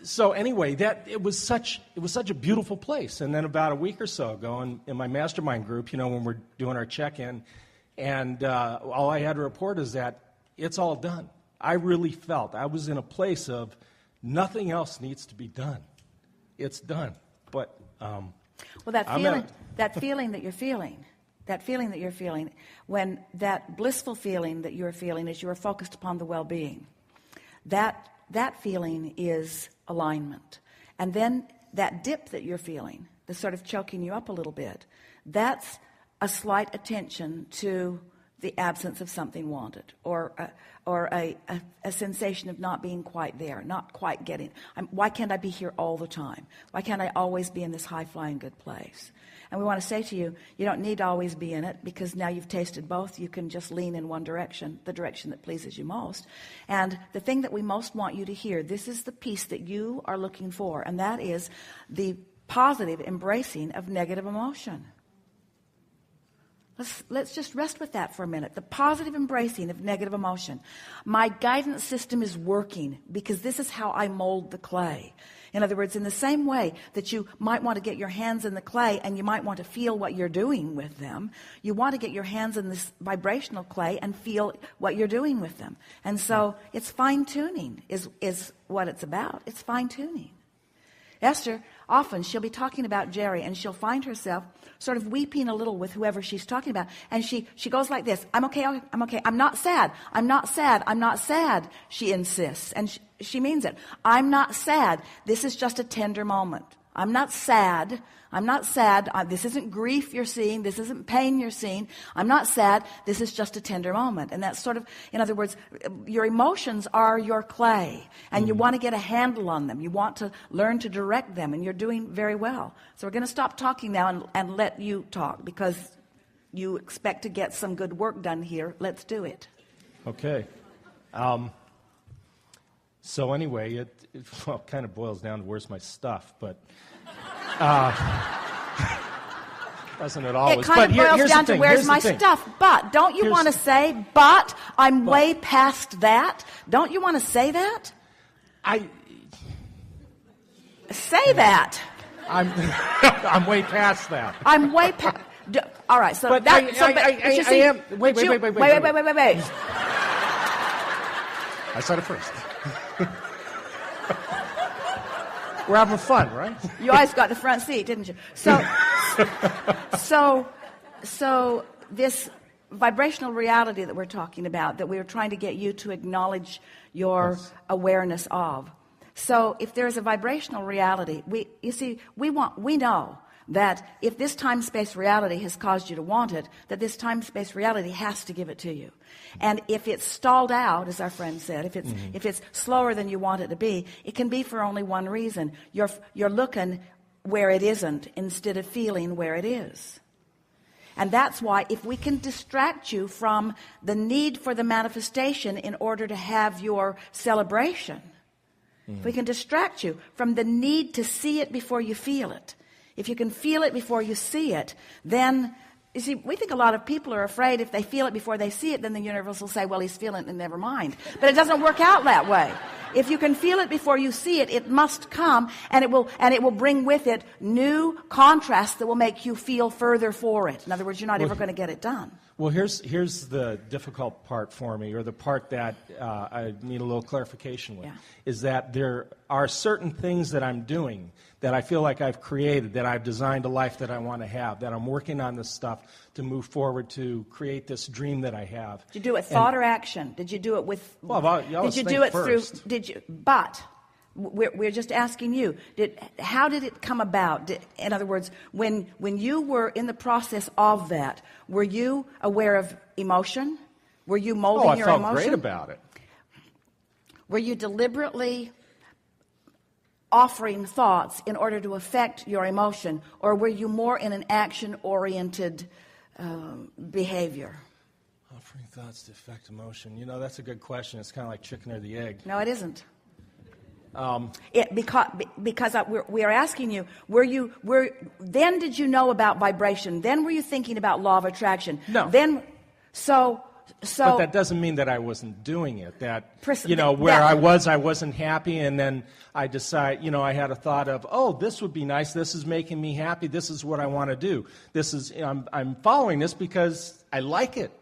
So anyway, it was such a beautiful place. And then about a week or so ago, in my mastermind group, when we're doing our check-in, and all I had to report is that it's all done. I really felt I was in a place of nothing else needs to be done. It's done. But that feeling that you're feeling. That feeling that you're feeling, when that blissful feeling that you're feeling is you are focused upon the well-being. That feeling is alignment. And then that dip that you're feeling, the sort of choking you up a little bit, that's a slight attention to the absence of something wanted, or a sensation of not being quite there, not quite getting. Why can't I be here all the time? Why can't I always be in this high-flying good place? And we want to say to you, you don't need to always be in it, because now you've tasted both. You can just lean in one direction, the direction that pleases you most. And the thing that we most want you to hear, this is the piece that you are looking for, and that is the positive embracing of negative emotion. Let's just rest with that for a minute. The positive embracing of negative emotion. My guidance system is working because this is how I mold the clay. In other words, in the same way that you might want to get your hands in the clay and you might want to feel what you're doing with them, you want to get your hands in this vibrational clay and feel what you're doing with them. And so it's fine-tuning is what it's about. It's fine-tuning. Esther, often she'll be talking about Jerry, and she'll find herself sort of weeping a little with whoever she's talking about. And she goes like this, I'm okay, I'm okay. I'm not sad. I'm not sad. I'm not sad, she insists. And she means it. I'm not sad. This is just a tender moment. I'm not sad. I'm not sad. This isn't grief you're seeing. This isn't pain you're seeing. I'm not sad. This is just a tender moment. And that's sort of, in other words, your emotions are your clay, and you want to get a handle on them. You want to learn to direct them, and you're doing very well. So we're going to stop talking now and let you talk, because you expect to get some good work done here. Let's do it. Okay. So anyway, it kind of boils down to where's my stuff, but doesn't it always? It kind of boils down to where's my stuff, but don't you want to say, but I'm way past that? Don't you want to say that? Say that. I'm way past that. I'm way past. All right, so but that. I am. Wait. I said it first. We're having fun, right? You always got the front seat, didn't you? So this vibrational reality that we're talking about, that we're trying to get you to acknowledge your awareness of. So if there's a vibrational reality, we know that if this time-space reality has caused you to want it, that this time-space reality has to give it to you. And if it's stalled out, as our friend said, if it's slower than you want it to be, it can be for only one reason. You're looking where it isn't instead of feeling where it is. And that's why if we can distract you from the need for the manifestation in order to have your celebration, if we can distract you from the need to see it before you feel it, if you can feel it before you see it, then, you see, we think a lot of people are afraid if they feel it before they see it, then the universe will say, well, he's feeling it and never mind. But it doesn't work out that way. If you can feel it before you see it, it must come, and it will bring with it new contrasts that will make you feel further for it. In other words, you're not ever going to get it done. Well, here's the difficult part for me, or the part that I need a little clarification with, is that there are certain things that I'm doing that I feel like I've created, that I've designed a life that I want to have, that I'm working on this stuff to move forward to create this dream that I have. Did you do it thought or action? Did you do it with? Well, did you do it first. Through? Did you? But we're just asking you. How did it come about? In other words, when you were in the process of that, were you aware of emotion? Were you molding your emotion? I felt great about it. Were you deliberately offering thoughts in order to affect your emotion, or were you more in an action-oriented behavior? Offering thoughts to affect emotion. That's a good question. It's kind of like chicken or the egg. No, it isn't. Because we are asking you, then did you know about vibration? Then were you thinking about law of attraction? No. Then, so But that doesn't mean that I wasn't doing it. That, that, I wasn't happy, and then I decide, I had a thought of, oh, this would be nice. This is making me happy. This is what I want to do. I'm following this because I like it.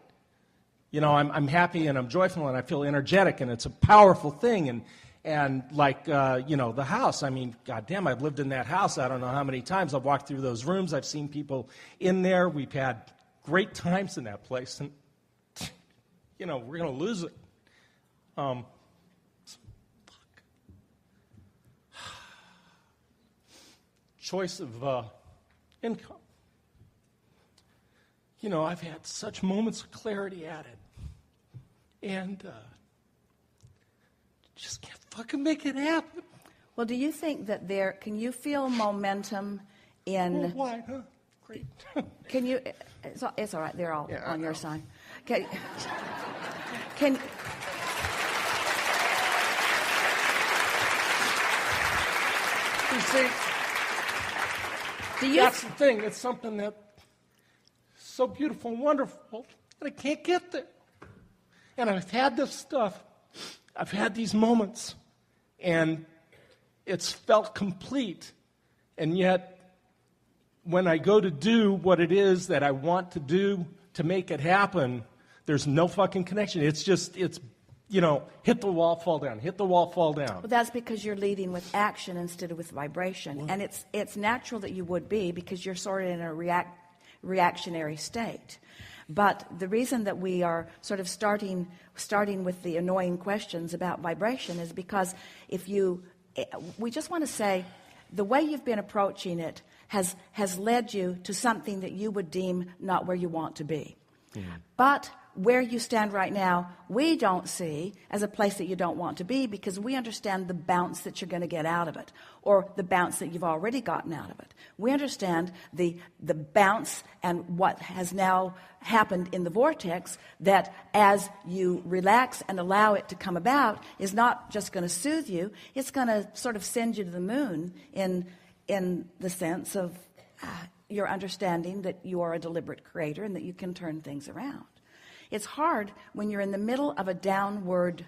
I'm happy and I'm joyful and I feel energetic, and it's a powerful thing. And like, the house, I mean, goddamn, I've lived in that house I don't know how many times. I've walked through those rooms. I've seen people in there. We've had great times in that place. And, we're going to lose it. Fuck. Choice of income. I've had such moments of clarity at it. And just can't fucking make it happen. Well, do you think that can you feel momentum in... Well, why, huh? Great. Can you... It's all right. They're all on your side. Can you see, that's the thing. It's something that's so beautiful and wonderful, and I can't get there. And I've had this stuff. I've had these moments, and it's felt complete. And yet, when I go to do what it is that I want to do to make it happen, there's no fucking connection. It's hit the wall, fall down, hit the wall, fall down. Well, that's because you're leading with action instead of with vibration. Well, and it's natural that you would be, because you're sort of in a reactionary state. But the reason that we are sort of starting with the annoying questions about vibration is because we just want to say the way you've been approaching it has led you to something that you would deem not where you want to be. Mm-hmm. But where you stand right now, we don't see as a place that you don't want to be, because we understand the bounce that you're going to get out of it, or the bounce that you've already gotten out of it. We understand the bounce and what has now happened in the vortex, that as you relax and allow it to come about, is not just going to soothe you, it's going to sort of send you to the moon in the sense of your understanding that you are a deliberate creator and that you can turn things around. It's hard when you're in the middle of a downward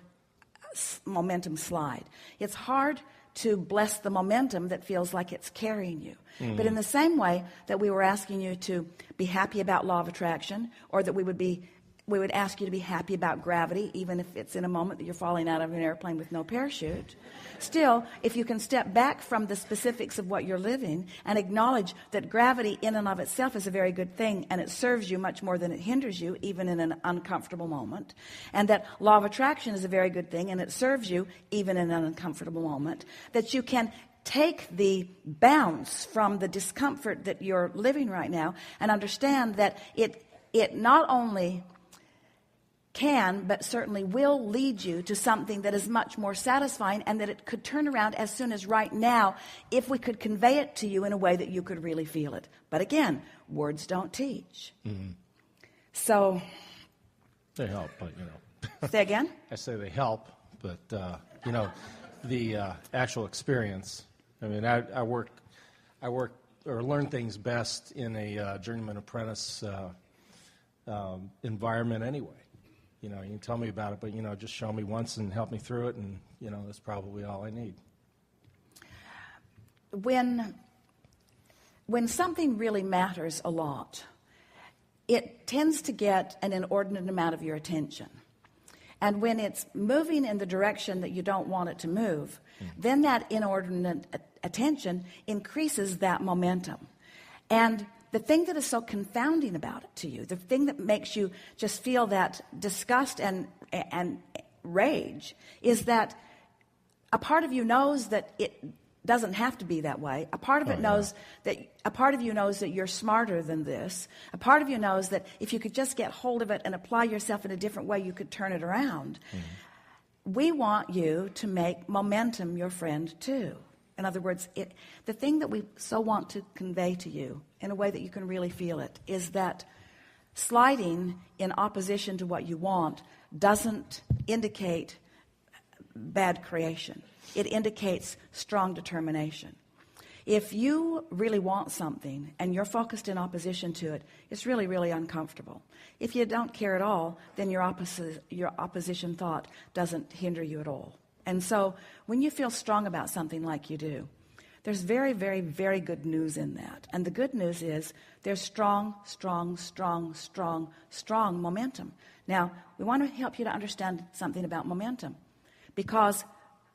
momentum slide. It's hard to bless the momentum that feels like it's carrying you. Mm. But in the same way that we were asking you to be happy about law of attraction, or that we would ask you to be happy about gravity, even if it's in a moment that you're falling out of an airplane with no parachute. Still, if you can step back from the specifics of what you're living and acknowledge that gravity in and of itself is a very good thing, and it serves you much more than it hinders you, even in an uncomfortable moment, and that law of attraction is a very good thing and it serves you even in an uncomfortable moment, that you can take the bounce from the discomfort that you're living right now and understand that it not only can, but certainly will lead you to something that is much more satisfying, and that it could turn around as soon as right now if we could convey it to you in a way that you could really feel it. But again, words don't teach. Mm-hmm. So they help, but say again? I say they help, but the actual experience. I mean, I work or learn things best in a journeyman apprentice environment anyway. You can tell me about it, but, just show me once and help me through it, and, that's probably all I need. When something really matters a lot, it tends to get an inordinate amount of your attention. And when it's moving in the direction that you don't want it to move, then that inordinate attention increases that momentum. And the thing that is so confounding about it to you, the thing that makes you just feel that disgust and rage, is that a part of you knows that it doesn't have to be that way. A part of a part of you knows that you're smarter than this. A part of you knows that if you could just get hold of it and apply yourself in a different way, you could turn it around. Mm-hmm. We want you to make momentum your friend too. In other words, the thing that we so want to convey to you in a way that you can really feel it is that sliding in opposition to what you want doesn't indicate bad creation. It indicates strong determination. If you really want something and you're focused in opposition to it, it's really, really uncomfortable. If you don't care at all, then your opposition thought doesn't hinder you at all. And so when you feel strong about something like you do, there's very, very, very good news in that. And the good news is there's strong, strong, strong, strong, strong momentum. Now, we want to help you to understand something about momentum, because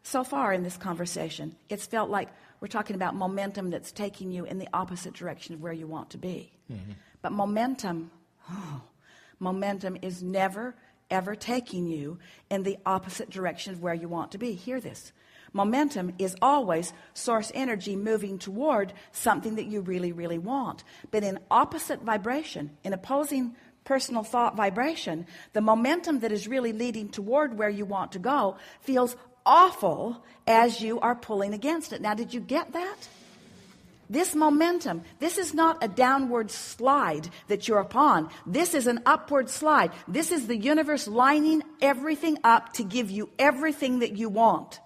so far in this conversation, it's felt like we're talking about momentum that's taking you in the opposite direction of where you want to be. Mm-hmm. But momentum is never, ever taking you in the opposite direction of where you want to be. Hear this. Momentum is always source energy moving toward something that you really, really want. But in opposite vibration, in opposing personal thought vibration, the momentum that is really leading toward where you want to go feels awful as you are pulling against it. Now, did you get that? This momentum, this is not a downward slide that you're upon. This is an upward slide. This is the universe lining everything up to give you everything that you want.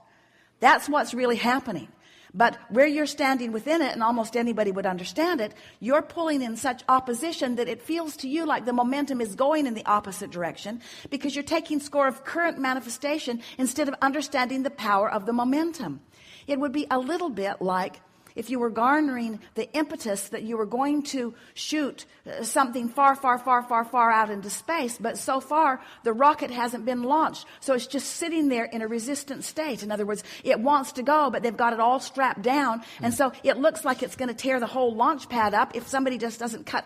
That's what's really happening. But where you're standing within it, and almost anybody would understand it, you're pulling in such opposition that it feels to you like the momentum is going in the opposite direction, because you're taking score of current manifestation instead of understanding the power of the momentum. It would be a little bit like if you were garnering the impetus that you were going to shoot something far, far, far, far, far out into space, but so far the rocket hasn't been launched. So it's just sitting there in a resistant state. In other words, it wants to go, but they've got it all strapped down. And so it looks like it's going to tear the whole launch pad up if somebody just doesn't cut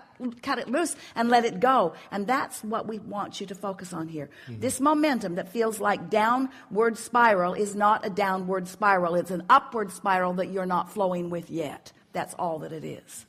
it loose and let it go. And that's what we want you to focus on here. Mm-hmm. This momentum that feels like downward spiral is not a downward spiral. It's an upward spiral that you're not flowing with yet. That's all that it is.